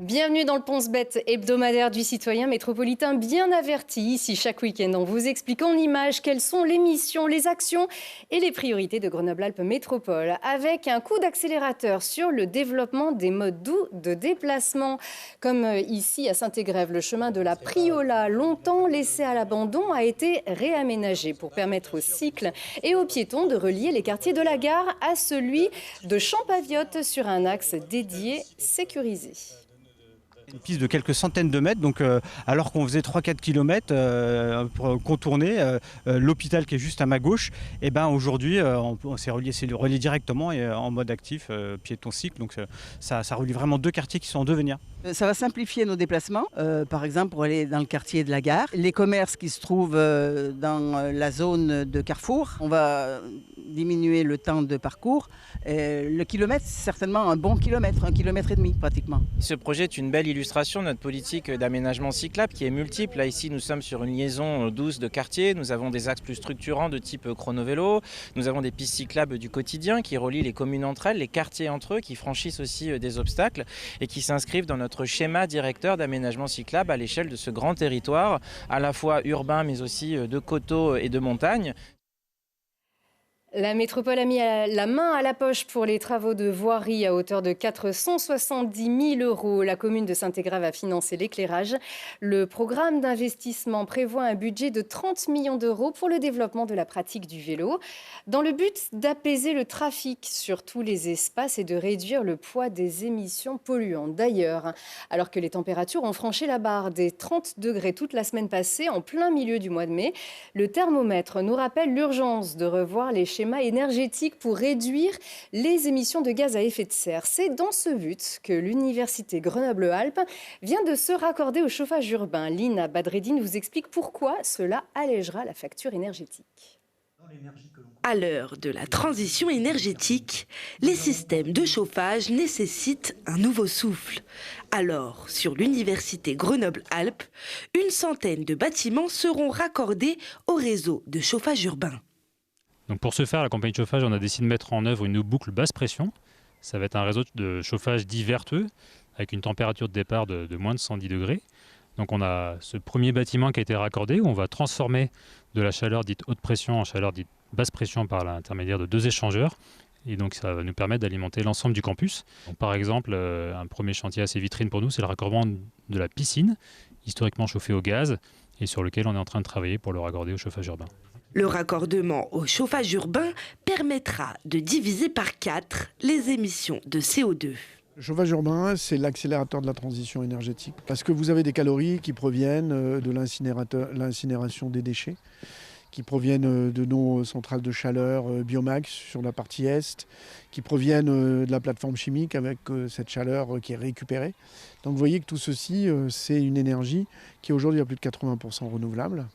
Bienvenue dans le Ponce-Bête hebdomadaire du citoyen métropolitain bien averti. Ici, chaque week-end, on vous explique en images quelles sont les missions, les actions et les priorités de Grenoble-Alpes Métropole, avec un coup d'accélérateur sur le développement des modes doux de déplacement. Comme ici à Saint-Égrève, le chemin de la Priola, longtemps laissé à l'abandon, a été réaménagé pour permettre aux cycles et aux piétons de relier les quartiers de la gare à celui de Champaviotte sur un axe dédié sécurisé. Une piste de quelques centaines de mètres, donc alors qu'on faisait 3-4 km pour contourner l'hôpital qui est juste à ma gauche, et ben aujourd'hui on s'est relié directement et en mode actif, piéton cycle, donc ça relie vraiment deux quartiers qui sont en devenir. Ça va simplifier nos déplacements, par exemple pour aller dans le quartier de la gare. Les commerces qui se trouvent dans la zone de Carrefour, on va diminuer le temps de parcours. Le kilomètre, c'est certainement un bon kilomètre, 1,5 km pratiquement. Ce projet est une belle illustration de notre politique d'aménagement cyclable qui est multiple. Là, ici, nous sommes sur une liaison douce de quartiers. Nous avons des axes plus structurants de type chrono-vélo. Nous avons des pistes cyclables du quotidien qui relient les communes entre elles, les quartiers entre eux, qui franchissent aussi des obstacles et qui s'inscrivent dans notre schéma directeur d'aménagement cyclable à l'échelle de ce grand territoire, à la fois urbain mais aussi de coteaux et de montagnes. La métropole a mis la main à la poche pour les travaux de voirie à hauteur de 470 000 €. La commune de Saint-Égrève a financé l'éclairage. Le programme d'investissement prévoit un budget de 30 millions d'euros pour le développement de la pratique du vélo, dans le but d'apaiser le trafic sur tous les espaces et de réduire le poids des émissions polluantes. D'ailleurs, alors que les températures ont franchi la barre des 30 degrés toute la semaine passée, en plein milieu du mois de mai, le thermomètre nous rappelle l'urgence de revoir les schémas énergétique pour réduire les émissions de gaz à effet de serre. C'est dans ce but que l'université Grenoble-Alpes vient de se raccorder au chauffage urbain. Lina Badreddine vous explique pourquoi cela allégera la facture énergétique. À l'heure de la transition énergétique, les systèmes de chauffage nécessitent un nouveau souffle. Alors, sur l'université Grenoble-Alpes, une centaine de bâtiments seront raccordés au réseau de chauffage urbain. Donc pour ce faire, la compagnie de chauffage, on a décidé de mettre en œuvre une boucle basse pression. Ça va être un réseau de chauffage dit vertueux, avec une température de départ de moins de 110 degrés. Donc on a ce premier bâtiment qui a été raccordé, où on va transformer de la chaleur dite haute pression en chaleur dite basse pression par l'intermédiaire de deux échangeurs. Et donc ça va nous permettre d'alimenter l'ensemble du campus. Donc par exemple, un premier chantier assez vitrine pour nous, c'est le raccordement de la piscine, historiquement chauffée au gaz, et sur lequel on est en train de travailler pour le raccorder au chauffage urbain. Le raccordement au chauffage urbain permettra de diviser par 4 les émissions de CO2. Le chauffage urbain, c'est l'accélérateur de la transition énergétique parce que vous avez des calories qui proviennent de l'incinération des déchets, qui proviennent de nos centrales de chaleur Biomax sur la partie est, qui proviennent de la plateforme chimique avec cette chaleur qui est récupérée. Donc vous voyez que tout ceci, c'est une énergie qui est aujourd'hui à plus de 80% renouvelable,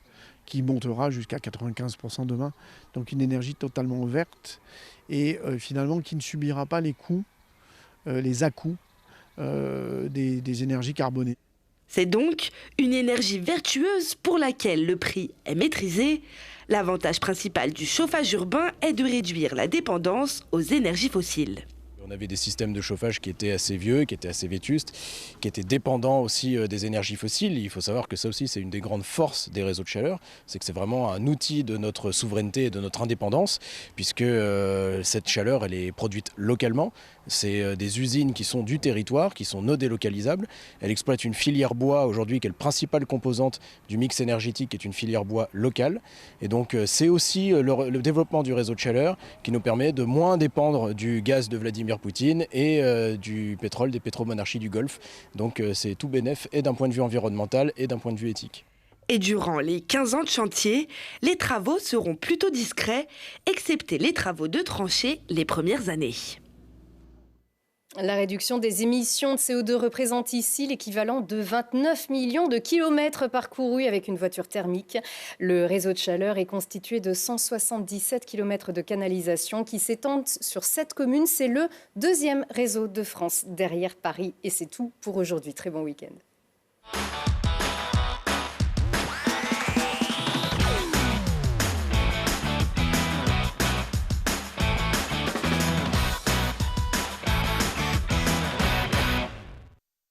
qui montera jusqu'à 95% demain. Donc une énergie totalement verte et finalement qui ne subira pas les coûts, les à-coups des énergies carbonées. C'est donc une énergie vertueuse pour laquelle le prix est maîtrisé. L'avantage principal du chauffage urbain est de réduire la dépendance aux énergies fossiles. On avait des systèmes de chauffage qui étaient assez vieux, qui étaient assez vétustes, qui étaient dépendants aussi des énergies fossiles. Il faut savoir que ça aussi, c'est une des grandes forces des réseaux de chaleur. C'est que c'est vraiment un outil de notre souveraineté et de notre indépendance, puisque cette chaleur, elle est produite localement. C'est des usines qui sont du territoire, qui sont non délocalisables. Elle exploite une filière bois aujourd'hui qui est la principale composante du mix énergétique, qui est une filière bois locale. Et donc c'est aussi le développement du réseau de chaleur qui nous permet de moins dépendre du gaz de Vladimir Poutine et du pétrole des pétromonarchies du Golfe. Donc c'est tout bénef et d'un point de vue environnemental et d'un point de vue éthique. Et durant les 15 ans de chantier, les travaux seront plutôt discrets, excepté les travaux de tranchées les premières années. La réduction des émissions de CO2 représente ici l'équivalent de 29 millions de kilomètres parcourus avec une voiture thermique. Le réseau de chaleur est constitué de 177 kilomètres de canalisation qui s'étendent sur 7 communes. C'est le deuxième réseau de France derrière Paris. Et c'est tout pour aujourd'hui. Très bon week-end.